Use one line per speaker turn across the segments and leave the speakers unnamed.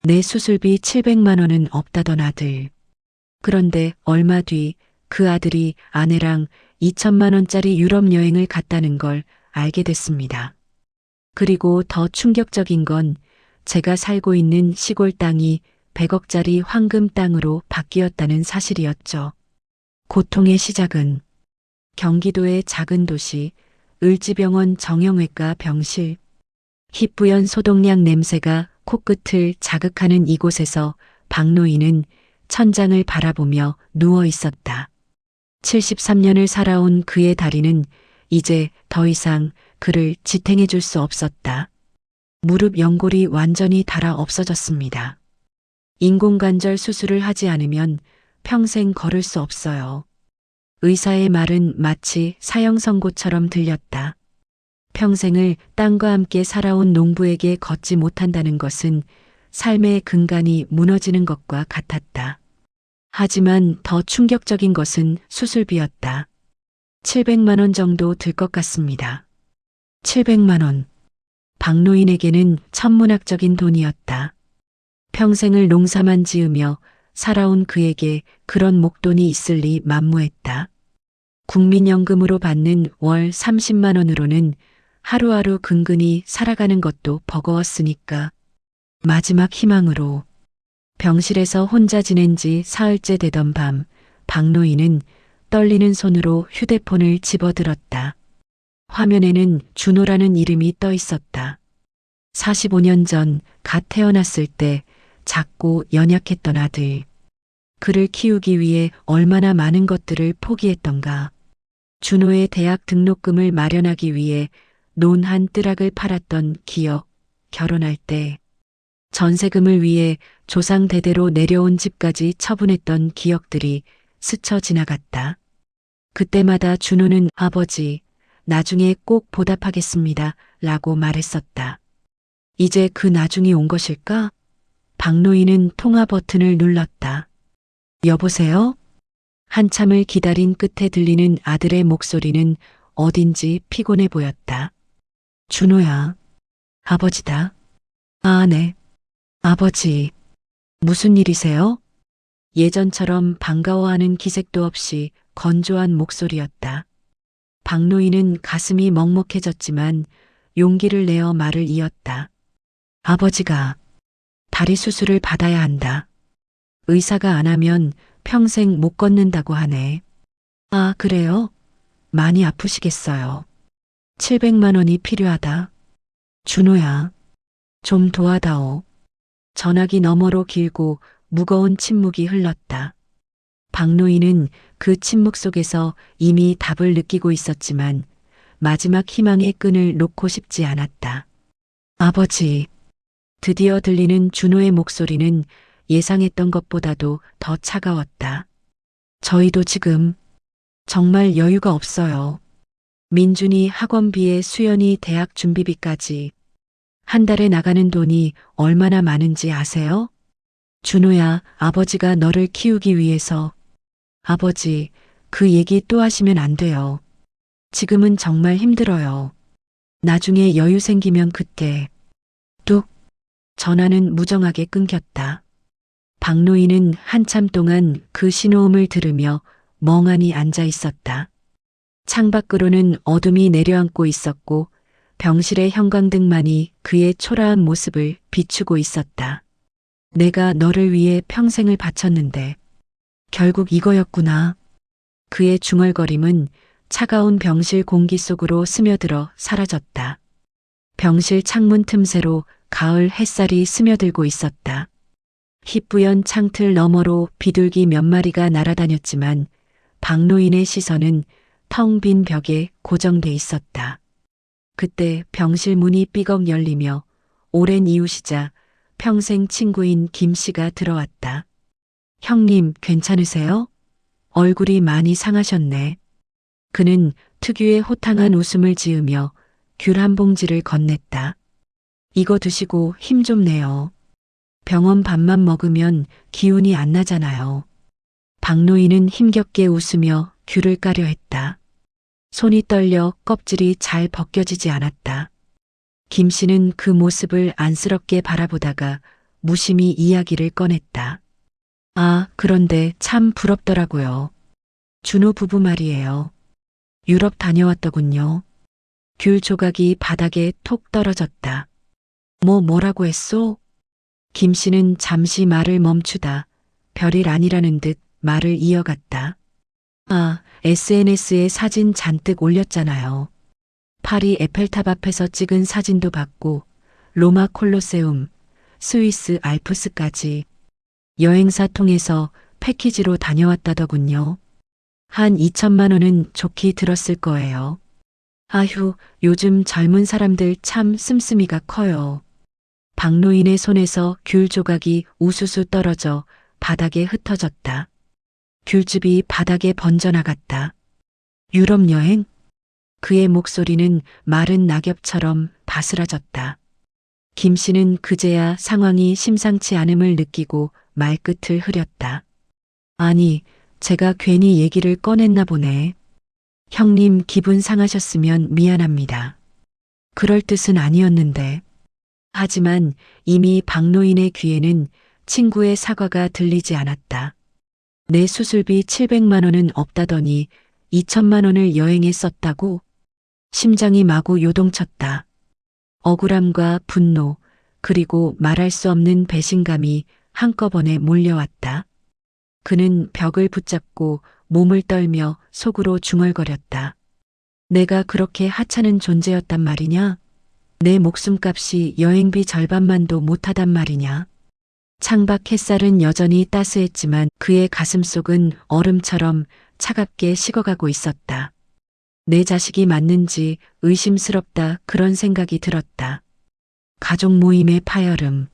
내 수술비 700만 원은 없다던 아들. 그런데 얼마 뒤 그 아들이 아내랑 2천만 원짜리 유럽 여행을 갔다는 걸 알게 됐습니다. 그리고 더 충격적인 건 제가 살고 있는 시골 땅이 100억짜리 황금 땅으로 바뀌었다는 사실이었죠. 고통의 시작은 경기도의 작은 도시 을지병원 정형외과 병실. 희뿌연 소독약 냄새가 코끝을 자극하는 이곳에서 박노인은 천장을 바라보며 누워 있었다. 73년을 살아온 그의 다리는 이제 더 이상 그를 지탱해 줄 수 없었다. 무릎 연골이 완전히 닳아 없어졌습니다. 인공관절 수술을 하지 않으면 평생 걸을 수 없어요. 의사의 말은 마치 사형 선고처럼 들렸다. 평생을 땅과 함께 살아온 농부에게 걷지 못한다는 것은 삶의 근간이 무너지는 것과 같았다. 하지만 더 충격적인 것은 수술비였다. 700만 원 정도 들 것 같습니다. 700만 원. 박노인에게는 천문학적인 돈이었다. 평생을 농사만 지으며 살아온 그에게 그런 목돈이 있을 리 만무했다. 국민연금으로 받는 월 30만 원으로는 하루하루 근근히 살아가는 것도 버거웠으니까. 마지막 희망으로 병실에서 혼자 지낸 지 사흘째 되던 밤, 박노인은 떨리는 손으로 휴대폰을 집어들었다. 화면에는 준호라는 이름이 떠 있었다. 45년 전 갓 태어났을 때 작고 연약했던 아들. 그를 키우기 위해 얼마나 많은 것들을 포기했던가. 준호의 대학 등록금을 마련하기 위해 논 한 뜰락을 팔았던 기억, 결혼할 때 전세금을 위해 조상 대대로 내려온 집까지 처분했던 기억들이 스쳐 지나갔다. 그때마다 준호는 아버지, 나중에 꼭 보답하겠습니다 라고 말했었다. 이제 그 나중이 온 것일까? 박노인은 통화 버튼을 눌렀다. 여보세요? 한참을 기다린 끝에 들리는 아들의 목소리는 어딘지 피곤해 보였다. 준호야, 아버지다. 아, 네. 아버지, 무슨 일이세요? 예전처럼 반가워하는 기색도 없이 건조한 목소리였다. 박노인은 가슴이 먹먹해졌지만 용기를 내어 말을 이었다. 아버지가 다리 수술을 받아야 한다. 의사가 안 하면 평생 못 걷는다고 하네. 아, 그래요? 많이 아프시겠어요. 700만 원이 필요하다. 준호야, 좀 도와다오. 전화기 너머로 길고 무거운 침묵이 흘렀다. 박노인은 그 침묵 속에서 이미 답을 느끼고 있었지만 마지막 희망의 끈을 놓고 싶지 않았다. 아버지. 드디어 들리는 준호의 목소리는 예상했던 것보다도 더 차가웠다. 저희도 지금 정말 여유가 없어요. 민준이 학원비에 수연이 대학 준비비까지. 한 달에 나가는 돈이 얼마나 많은지 아세요? 준호야, 아버지가 너를 키우기 위해서. 아버지, 그 얘기 또 하시면 안 돼요. 지금은 정말 힘들어요. 나중에 여유 생기면 그때. 뚝. 전화는 무정하게 끊겼다. 박노인은 한참 동안 그 신호음을 들으며 멍하니 앉아 있었다. 창밖으로는 어둠이 내려앉고 있었고 병실의 형광등만이 그의 초라한 모습을 비추고 있었다. 내가 너를 위해 평생을 바쳤는데 결국 이거였구나. 그의 중얼거림은 차가운 병실 공기 속으로 스며들어 사라졌다. 병실 창문 틈새로 가을 햇살이 스며들고 있었다. 희뿌연 창틀 너머로 비둘기 몇 마리가 날아다녔지만 박노인의 시선은 텅 빈 벽에 고정돼 있었다. 그때 병실 문이 삐걱 열리며 오랜 이웃이자 평생 친구인 김 씨가 들어왔다. 형님, 괜찮으세요? 얼굴이 많이 상하셨네. 그는 특유의 호탕한 웃음을 지으며 귤 한 봉지를 건넸다. 이거 드시고 힘 좀 내요. 병원 밥만 먹으면 기운이 안 나잖아요. 박노인은 힘겹게 웃으며 귤을 까려 했다. 손이 떨려 껍질이 잘 벗겨지지 않았다. 김 씨는 그 모습을 안쓰럽게 바라보다가 무심히 이야기를 꺼냈다. 아, 그런데 참 부럽더라고요. 준호 부부 말이에요. 유럽 다녀왔더군요. 귤 조각이 바닥에 톡 떨어졌다. 뭐라고 했소? 김 씨는 잠시 말을 멈추다 별일 아니라는 듯 말을 이어갔다. 아, SNS에 사진 잔뜩 올렸잖아요. 파리 에펠탑 앞에서 찍은 사진도 봤고, 로마 콜로세움, 스위스 알프스까지 여행사 통해서 패키지로 다녀왔다더군요. 한 2천만 원은 좋게 들었을 거예요. 아휴, 요즘 젊은 사람들 참 씀씀이가 커요. 박노인의 손에서 귤 조각이 우수수 떨어져 바닥에 흩어졌다. 귤즙이 바닥에 번져나갔다. 유럽 여행? 그의 목소리는 마른 낙엽처럼 바스라졌다. 김 씨는 그제야 상황이 심상치 않음을 느끼고 말끝을 흐렸다. 아니, 제가 괜히 얘기를 꺼냈나 보네. 형님 기분 상하셨으면 미안합니다. 그럴 뜻은 아니었는데. 하지만 이미 박노인의 귀에는 친구의 사과가 들리지 않았다. 내 수술비 700만 원은 없다더니 2천만 원을 여행에 썼다고? 심장이 마구 요동쳤다. 억울함과 분노, 그리고 말할 수 없는 배신감이 한꺼번에 몰려왔다. 그는 벽을 붙잡고 몸을 떨며 속으로 중얼거렸다. 내가 그렇게 하찮은 존재였단 말이냐? 내 목숨값이 여행비 절반만도 못하단 말이냐? 창밖 햇살은 여전히 따스했지만 그의 가슴속은 얼음처럼 차갑게 식어가고 있었다. 내 자식이 맞는지 의심스럽다 그런 생각이 들었다. 가족 모임의 파열음.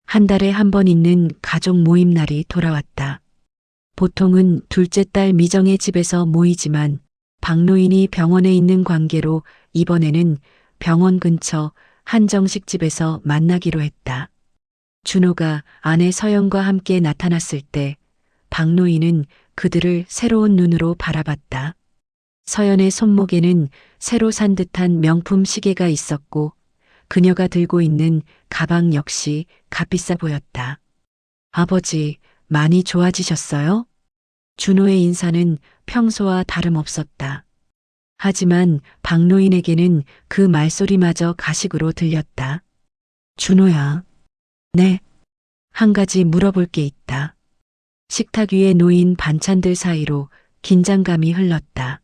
한 달에 한 번 있는 가족 모임 날이 돌아왔다. 보통은 둘째 딸 미정의 집에서 모이지만 박노인이 병원에 있는 관계로 이번에는 병원 근처 한정식 집에서 만나기로 했다. 준호가 아내 서연과 함께 나타났을 때 박노인은 그들을 새로운 눈으로 바라봤다. 서연의 손목에는 새로 산 듯한 명품 시계가 있었고 그녀가 들고 있는 가방 역시 값비싸 보였다. 아버지, 많이 좋아지셨어요? 준호의 인사는 평소와 다름없었다. 하지만 박노인에게는 그 말소리마저 가식으로 들렸다. 준호야. 네. 한 가지 물어볼 게 있다. 식탁 위에 놓인 반찬들 사이로 긴장감이 흘렀다.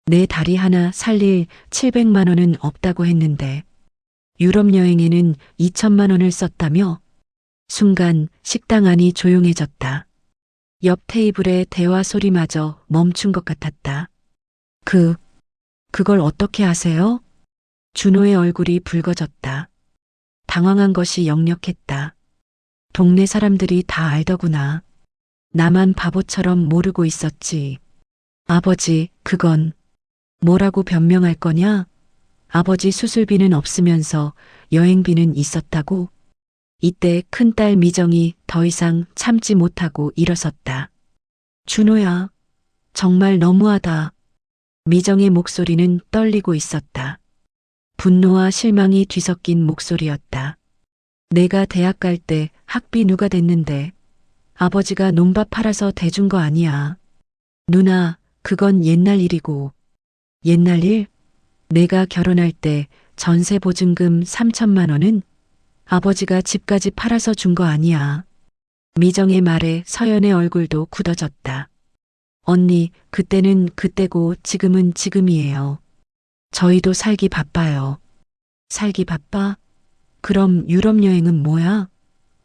내 다리 하나 살릴 700만 원은 없다고 했는데 유럽 여행에는 2천만 원을 썼다며? 순간 식당 안이 조용해졌다. 옆 테이블의 대화 소리마저 멈춘 것 같았다. 그걸 어떻게 아세요? 준호의 얼굴이 붉어졌다. 당황한 것이 역력했다. 동네 사람들이 다 알더구나. 나만 바보처럼 모르고 있었지. 아버지, 그건 뭐라고 변명할 거냐? 아버지 수술비는 없으면서 여행비는 있었다고? 이때 큰딸 미정이 더 이상 참지 못하고 일어섰다. 준호야, 정말 너무하다. 미정의 목소리는 떨리고 있었다. 분노와 실망이 뒤섞인 목소리였다. 내가 대학 갈 때 학비 누가 댔는데 아버지가 논밭 팔아서 대준 거 아니야. 누나, 그건 옛날 일이고. 옛날 일? 내가 결혼할 때 전세 보증금 3천만 원은 아버지가 집까지 팔아서 준 거 아니야. 미정의 말에 서연의 얼굴도 굳어졌다. 언니, 그때는 그때고 지금은 지금이에요. 저희도 살기 바빠요. 살기 바빠? 그럼 유럽 여행은 뭐야?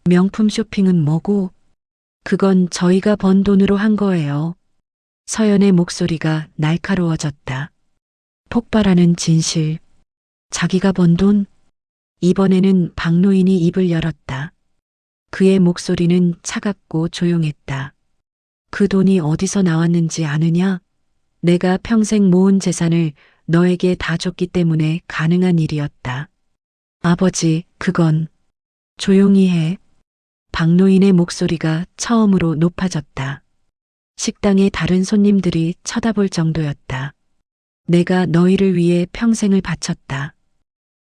명품 쇼핑은 뭐고? 그건 저희가 번 돈으로 한 거예요. 서연의 목소리가 날카로워졌다. 폭발하는 진실. 자기가 번 돈? 이번에는 박노인이 입을 열었다. 그의 목소리는 차갑고 조용했다. 그 돈이 어디서 나왔는지 아느냐? 내가 평생 모은 재산을 너에게 다 줬기 때문에 가능한 일이었다. 아버지, 그건 조용히 해. 박노인의 목소리가 처음으로 높아졌다. 식당의 다른 손님들이 쳐다볼 정도였다. 내가 너희를 위해 평생을 바쳤다.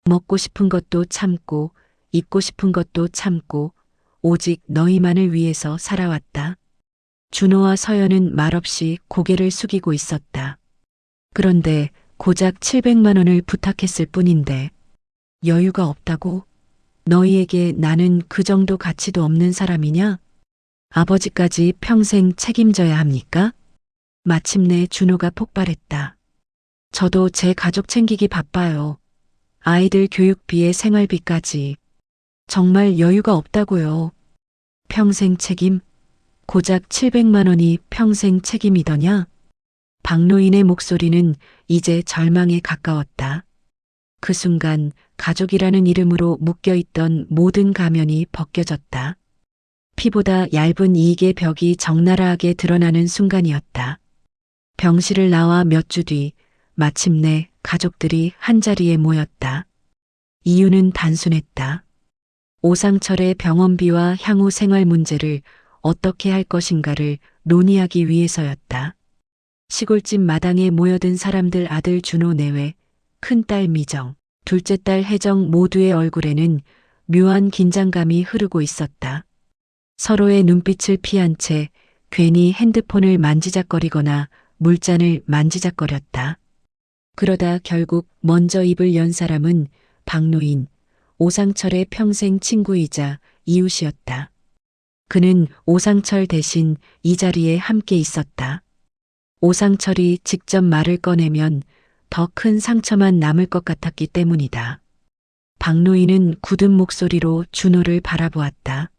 먹고 싶은 것도 참고, 입고 싶은 것도 참고, 오직 너희만을 위해서 살아왔다. 준호와 서연은 말없이 고개를 숙이고 있었다. 그런데 고작 700만 원을 부탁했을 뿐인데 여유가 없다고? 너희에게 나는 그 정도 가치도 없는 사람이냐? 아버지까지 평생 책임져야 합니까? 마침내 준호가 폭발했다. 저도 제 가족 챙기기 바빠요. 아이들 교육비에 생활비까지. 정말 여유가 없다고요. 평생 책임? 고작 700만 원이 평생 책임이더냐? 박노인의 목소리는 이제 절망에 가까웠다. 그 순간 가족이라는 이름으로 묶여있던 모든 가면이 벗겨졌다. 피보다 얇은 이익의 벽이 적나라하게 드러나는 순간이었다. 병실을 나와 몇 주 뒤 마침내 가족들이 한자리에 모였다. 이유는 단순했다. 오상철의 병원비와 향후 생활 문제를 어떻게 할 것인가를 논의하기 위해서였다. 시골집 마당에 모여든 사람들 아들 준호 내외, 큰딸 미정, 둘째 딸 혜정 모두의 얼굴에는 묘한 긴장감이 흐르고 있었다. 서로의 눈빛을 피한 채 괜히 핸드폰을 만지작거리거나 물잔을 만지작거렸다. 그러다 결국 먼저 입을 연 사람은 박노인, 오상철의 평생 친구이자 이웃이었다. 그는 오상철 대신 이 자리에 함께 있었다. 오상철이 직접 말을 꺼내면 더 큰 상처만 남을 것 같았기 때문이다. 박노인은 굳은 목소리로 준호를 바라보았다.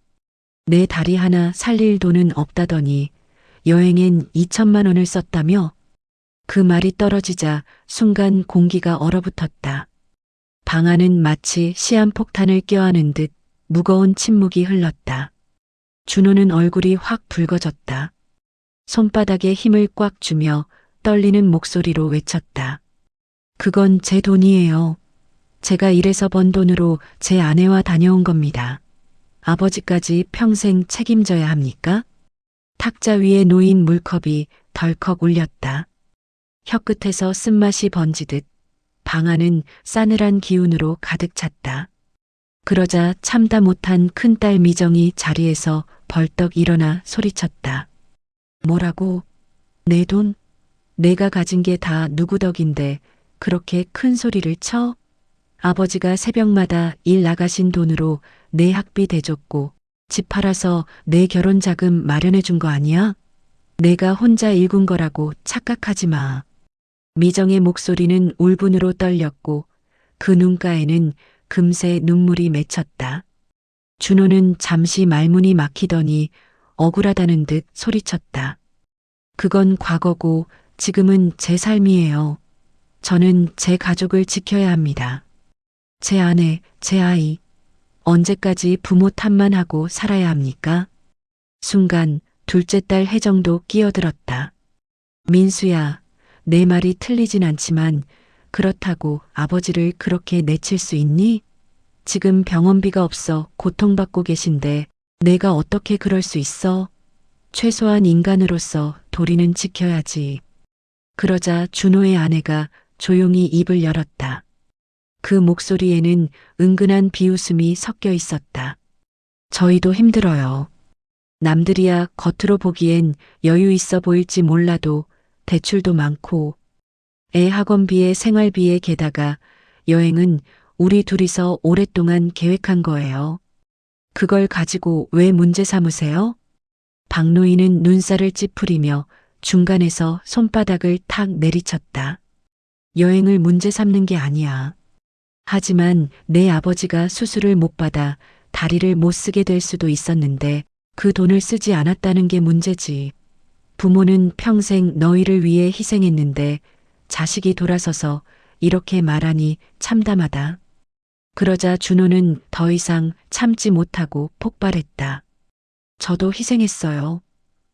내 다리 하나 살릴 돈은 없다더니 여행엔 2천만 원을 썼다며? 그 말이 떨어지자 순간 공기가 얼어붙었다. 방 안은 마치 시한폭탄을 껴안은 듯 무거운 침묵이 흘렀다. 준호는 얼굴이 확 붉어졌다. 손바닥에 힘을 꽉 주며 떨리는 목소리로 외쳤다. 그건 제 돈이에요. 제가 일해서 번 돈으로 제 아내와 다녀온 겁니다. 아버지까지 평생 책임져야 합니까? 탁자 위에 놓인 물컵이 덜컥 울렸다. 혀끝에서 쓴맛이 번지듯 방 안은 싸늘한 기운으로 가득 찼다. 그러자 참다 못한 큰딸 미정이 자리에서 벌떡 일어나 소리쳤다. 뭐라고? 내 돈? 내가 가진 게 다 누구 덕인데 그렇게 큰 소리를 쳐? 아버지가 새벽마다 일 나가신 돈으로 내 학비 대줬고 집 팔아서 내 결혼 자금 마련해 준 거 아니야? 내가 혼자 일군 거라고 착각하지 마. 미정의 목소리는 울분으로 떨렸고 그 눈가에는 금세 눈물이 맺혔다. 준호는 잠시 말문이 막히더니 억울하다는 듯 소리쳤다. 그건 과거고 지금은 제 삶이에요. 저는 제 가족을 지켜야 합니다. 제 아내, 제 아이. 언제까지 부모 탓만 하고 살아야 합니까? 순간 둘째 딸 혜정도 끼어들었다. 민수야, 내 말이 틀리진 않지만 그렇다고 아버지를 그렇게 내칠 수 있니? 지금 병원비가 없어 고통받고 계신데 내가 어떻게 그럴 수 있어? 최소한 인간으로서 도리는 지켜야지. 그러자 준호의 아내가 조용히 입을 열었다. 그 목소리에는 은근한 비웃음이 섞여 있었다. 저희도 힘들어요. 남들이야 겉으로 보기엔 여유 있어 보일지 몰라도 대출도 많고 애 학원비에 생활비에 게다가 여행은 우리 둘이서 오랫동안 계획한 거예요. 그걸 가지고 왜 문제 삼으세요? 박노인은 눈살을 찌푸리며 중간에서 손바닥을 탁 내리쳤다. 여행을 문제 삼는 게 아니야. 하지만 내 아버지가 수술을 못 받아 다리를 못 쓰게 될 수도 있었는데 그 돈을 쓰지 않았다는 게 문제지. 부모는 평생 너희를 위해 희생했는데 자식이 돌아서서 이렇게 말하니 참담하다. 그러자 준호는 더 이상 참지 못하고 폭발했다. 저도 희생했어요.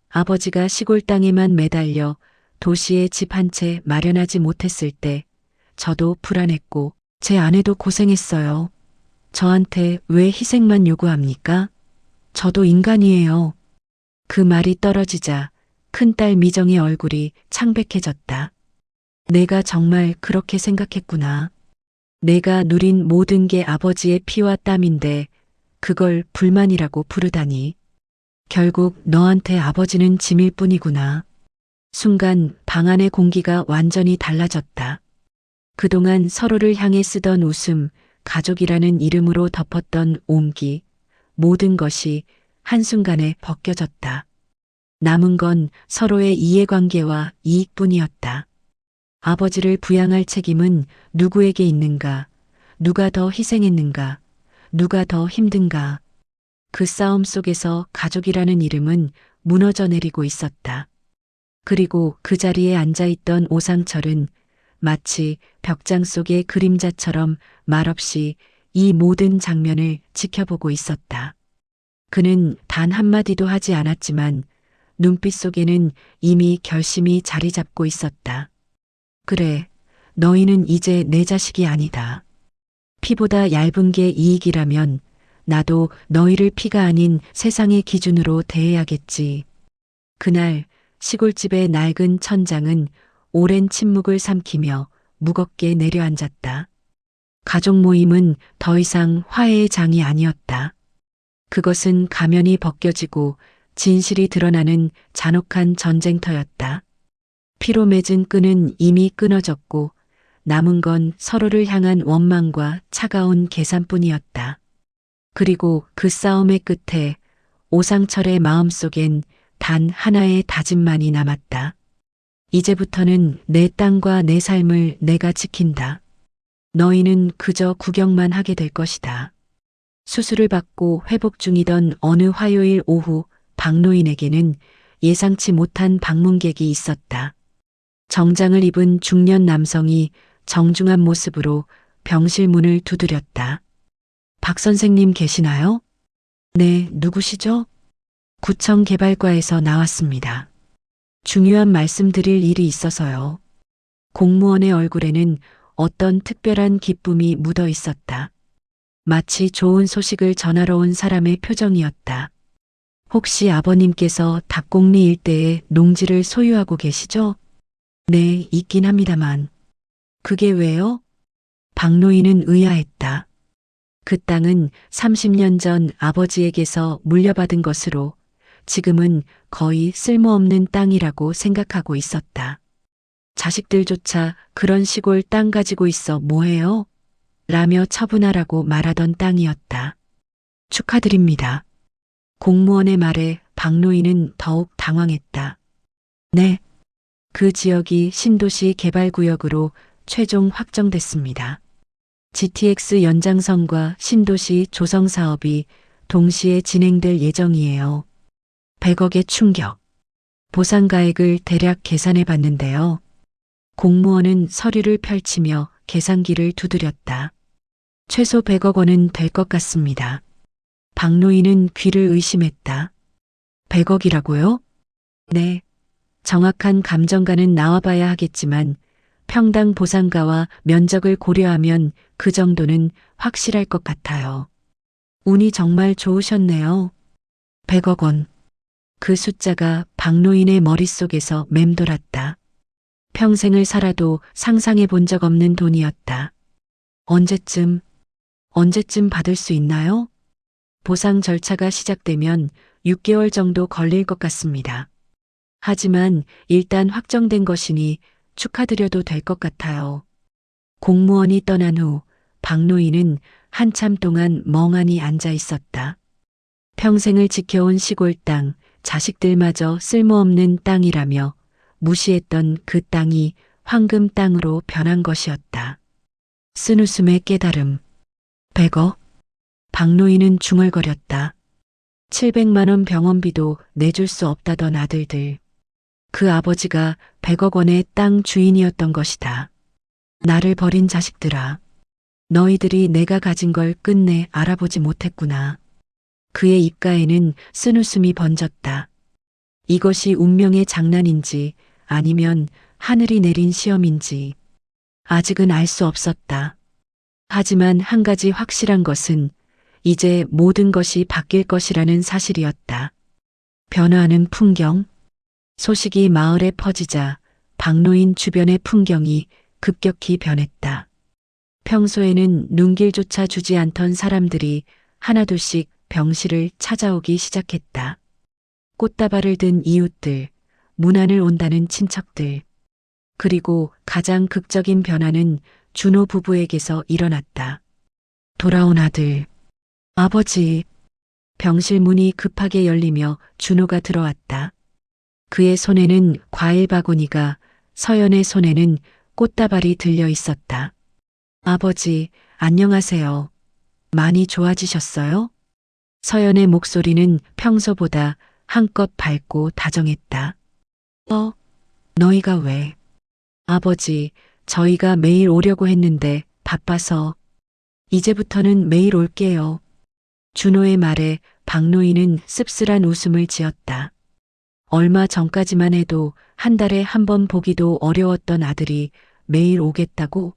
아버지가 시골 땅에만 매달려 도시에 집 한 채 마련하지 못했을 때 저도 불안했고 제 아내도 고생했어요. 저한테 왜 희생만 요구합니까? 저도 인간이에요. 그 말이 떨어지자 큰딸 미정의 얼굴이 창백해졌다. 내가 정말 그렇게 생각했구나. 내가 누린 모든 게 아버지의 피와 땀인데 그걸 불만이라고 부르다니. 결국 너한테 아버지는 짐일 뿐이구나. 순간 방 안의 공기가 완전히 달라졌다. 그동안 서로를 향해 쓰던 웃음, 가족이라는 이름으로 덮었던 옹기, 모든 것이 한순간에 벗겨졌다. 남은 건 서로의 이해관계와 이익뿐이었다. 아버지를 부양할 책임은 누구에게 있는가? 누가 더 희생했는가? 누가 더 힘든가? 그 싸움 속에서 가족이라는 이름은 무너져 내리고 있었다. 그리고 그 자리에 앉아있던 오상철은 마치 벽장 속의 그림자처럼 말없이 이 모든 장면을 지켜보고 있었다. 그는 단 한마디도 하지 않았지만 눈빛 속에는 이미 결심이 자리 잡고 있었다. 그래, 너희는 이제 내 자식이 아니다. 피보다 얇은 게 이익이라면 나도 너희를 피가 아닌 세상의 기준으로 대해야겠지. 그날 시골집의 낡은 천장은 오랜 침묵을 삼키며 무겁게 내려앉았다. 가족 모임은 더 이상 화해의 장이 아니었다. 그것은 가면이 벗겨지고 진실이 드러나는 잔혹한 전쟁터였다. 피로 맺은 끈은 이미 끊어졌고 남은 건 서로를 향한 원망과 차가운 계산뿐이었다. 그리고 그 싸움의 끝에 오상철의 마음속엔 단 하나의 다짐만이 남았다. 이제부터는 내 땅과 내 삶을 내가 지킨다. 너희는 그저 구경만 하게 될 것이다. 수술을 받고 회복 중이던 어느 화요일 오후 박노인에게는 예상치 못한 방문객이 있었다. 정장을 입은 중년 남성이 정중한 모습으로 병실 문을 두드렸다. 박 선생님 계시나요? 네, 누구시죠? 구청 개발과에서 나왔습니다. 중요한 말씀드릴 일이 있어서요. 공무원의 얼굴에는 어떤 특별한 기쁨이 묻어 있었다. 마치 좋은 소식을 전하러 온 사람의 표정이었다. 혹시 아버님께서 닭곡리 일대에 농지를 소유하고 계시죠? 네, 있긴 합니다만. 그게 왜요? 박노인은 의아했다. 그 땅은 30년 전 아버지에게서 물려받은 것으로 지금은 거의 쓸모없는 땅이라고 생각하고 있었다. 자식들조차 그런 시골 땅 가지고 있어 뭐해요? 라며 처분하라고 말하던 땅이었다. 축하드립니다. 공무원의 말에 박노인은 더욱 당황했다. 네. 그 지역이 신도시 개발구역으로 최종 확정됐습니다. GTX 연장선과 신도시 조성 사업이 동시에 진행될 예정이에요. 100억의 충격. 보상가액을 대략 계산해 봤는데요. 공무원은 서류를 펼치며 계산기를 두드렸다. 최소 100억 원은 될 것 같습니다. 박노인은 귀를 의심했다. 100억이라고요? 네. 정확한 감정가는 나와봐야 하겠지만 평당 보상가와 면적을 고려하면 그 정도는 확실할 것 같아요. 운이 정말 좋으셨네요. 100억 원. 그 숫자가 박노인의 머릿속에서 맴돌았다. 평생을 살아도 상상해 본 적 없는 돈이었다. 언제쯤 받을 수 있나요? 보상 절차가 시작되면 6개월 정도 걸릴 것 같습니다. 하지만 일단 확정된 것이니 축하드려도 될 것 같아요. 공무원이 떠난 후 박노인은 한참 동안 멍하니 앉아 있었다. 평생을 지켜온 시골 땅, 자식들마저 쓸모없는 땅이라며 무시했던 그 땅이 황금 땅으로 변한 것이었다. 쓴웃음의 깨달음. 100억? 박노인은 중얼거렸다. 700만 원 병원비도 내줄 수 없다던 아들들. 그 아버지가 100억 원의 땅 주인이었던 것이다. 나를 버린 자식들아. 너희들이 내가 가진 걸 끝내 알아보지 못했구나. 그의 입가에는 쓴웃음이 번졌다. 이것이 운명의 장난인지 아니면 하늘이 내린 시험인지 아직은 알 수 없었다. 하지만 한 가지 확실한 것은 이제 모든 것이 바뀔 것이라는 사실이었다. 변화하는 풍경. 소식이 마을에 퍼지자 박노인 주변의 풍경이 급격히 변했다. 평소에는 눈길조차 주지 않던 사람들이 하나둘씩 병실을 찾아오기 시작했다. 꽃다발을 든 이웃들, 문안을 온다는 친척들. 그리고 가장 극적인 변화는 준호 부부에게서 일어났다. 돌아온 아들. 아버지. 병실 문이 급하게 열리며 준호가 들어왔다. 그의 손에는 과일 바구니가, 서연의 손에는 꽃다발이 들려 있었다. 아버지, 안녕하세요. 많이 좋아지셨어요? 서연의 목소리는 평소보다 한껏 밝고 다정했다. 너희가 왜? 아버지, 저희가 매일 오려고 했는데 바빠서. 이제부터는 매일 올게요. 준호의 말에 박노인은 씁쓸한 웃음을 지었다. 얼마 전까지만 해도 한 달에 한 번 보기도 어려웠던 아들이 매일 오겠다고?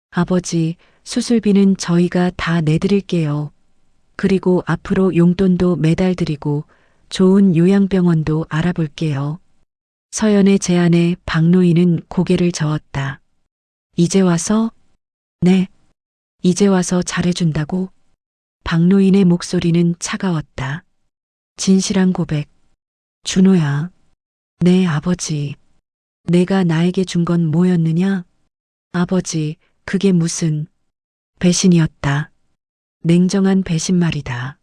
아버지, 수술비는 저희가 다 내드릴게요. 그리고 앞으로 용돈도 매달 드리고 좋은 요양병원도 알아볼게요. 서연의 제안에 박노인은 고개를 저었다. 이제 와서? 네. 이제 와서 잘해준다고? 박노인의 목소리는 차가웠다. 진실한 고백. 준호야. 네, 아버지. 내가 나에게 준 건 뭐였느냐? 아버지, 그게 무슨 배신이었다. 냉정한 배신말이다.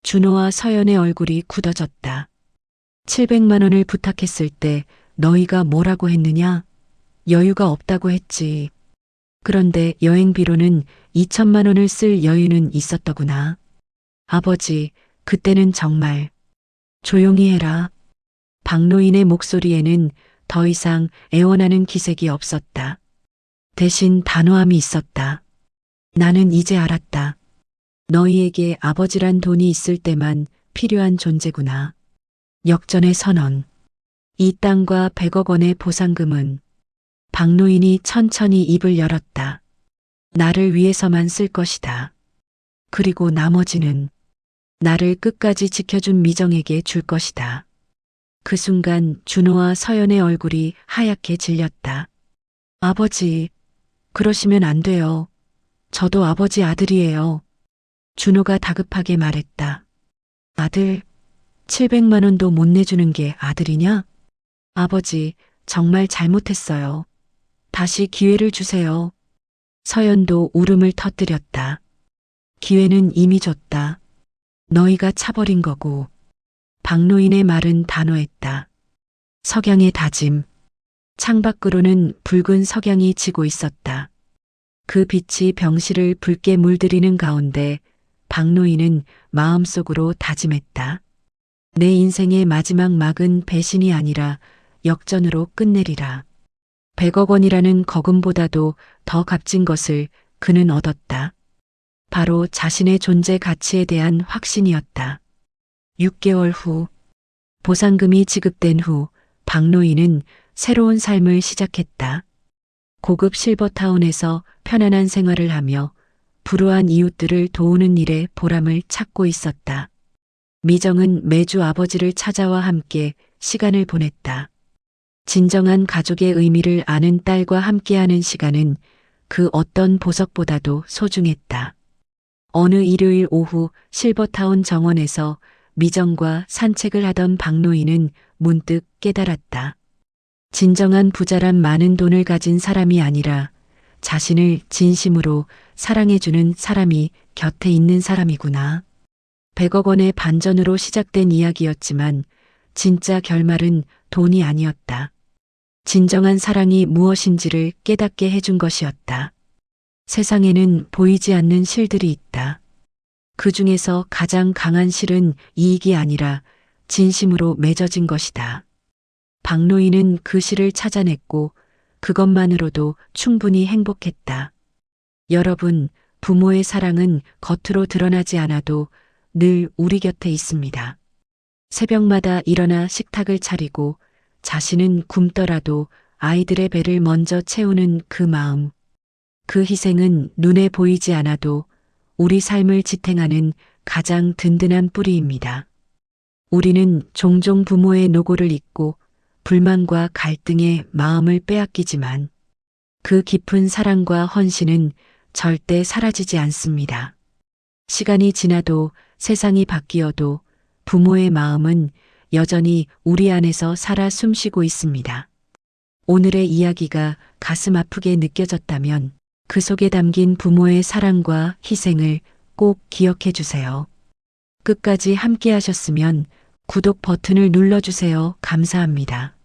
준호와 서연의 얼굴이 굳어졌다. 700만 원을 부탁했을 때 너희가 뭐라고 했느냐? 여유가 없다고 했지. 그런데 여행비로는 2천만 원을 쓸 여유는 있었더구나. 아버지, 그때는 정말. 조용히 해라. 박노인의 목소리에는 더 이상 애원하는 기색이 없었다. 대신 단호함이 있었다. 나는 이제 알았다. 너희에게 아버지란 돈이 있을 때만 필요한 존재구나. 역전의 선언. 이 땅과 100억 원의 보상금은. 박노인이 천천히 입을 열었다. 나를 위해서만 쓸 것이다. 그리고 나머지는 나를 끝까지 지켜준 미정에게 줄 것이다. 그 순간 준호와 서연의 얼굴이 하얗게 질렸다. 아버지, 그러시면 안 돼요. 저도 아버지 아들이에요. 준호가 다급하게 말했다. 아들, 700만 원도 못 내주는 게 아들이냐? 아버지, 정말 잘못했어요. 다시 기회를 주세요. 서연도 울음을 터뜨렸다. 기회는 이미 줬다. 너희가 차버린 거고. 박노인의 말은 단호했다. 석양의 다짐. 창밖으로는 붉은 석양이 지고 있었다. 그 빛이 병실을 붉게 물들이는 가운데 박노인은 마음속으로 다짐했다. 내 인생의 마지막 막은 배신이 아니라 역전으로 끝내리라. 100억 원이라는 거금보다도 더 값진 것을 그는 얻었다. 바로 자신의 존재 가치에 대한 확신이었다. 6개월 후, 보상금이 지급된 후 박노인은 새로운 삶을 시작했다. 고급 실버타운에서 편안한 생활을 하며 불우한 이웃들을 도우는 일에 보람을 찾고 있었다. 미정은 매주 아버지를 찾아와 함께 시간을 보냈다. 진정한 가족의 의미를 아는 딸과 함께하는 시간은 그 어떤 보석보다도 소중했다. 어느 일요일 오후 실버타운 정원에서 미정과 산책을 하던 박노인은 문득 깨달았다. 진정한 부자란 많은 돈을 가진 사람이 아니라 자신을 진심으로 사랑해주는 사람이 곁에 있는 사람이구나. 100억 원의 반전으로 시작된 이야기였지만 진짜 결말은 돈이 아니었다. 진정한 사랑이 무엇인지를 깨닫게 해준 것이었다. 세상에는 보이지 않는 실들이 있다. 그 중에서 가장 강한 실은 이익이 아니라 진심으로 맺어진 것이다. 박노인은 그 실을 찾아냈고 그것만으로도 충분히 행복했다. 여러분, 부모의 사랑은 겉으로 드러나지 않아도 늘 우리 곁에 있습니다. 새벽마다 일어나 식탁을 차리고 자신은 굶더라도 아이들의 배를 먼저 채우는 그 마음. 그 희생은 눈에 보이지 않아도 우리 삶을 지탱하는 가장 든든한 뿌리입니다. 우리는 종종 부모의 노고를 잊고 불만과 갈등에 마음을 빼앗기지만 그 깊은 사랑과 헌신은 절대 사라지지 않습니다. 시간이 지나도 세상이 바뀌어도 부모의 마음은 여전히 우리 안에서 살아 숨쉬고 있습니다. 오늘의 이야기가 가슴 아프게 느껴졌다면 그 속에 담긴 부모의 사랑과 희생을 꼭 기억해 주세요. 끝까지 함께 하셨으면 구독 버튼을 눌러주세요. 감사합니다.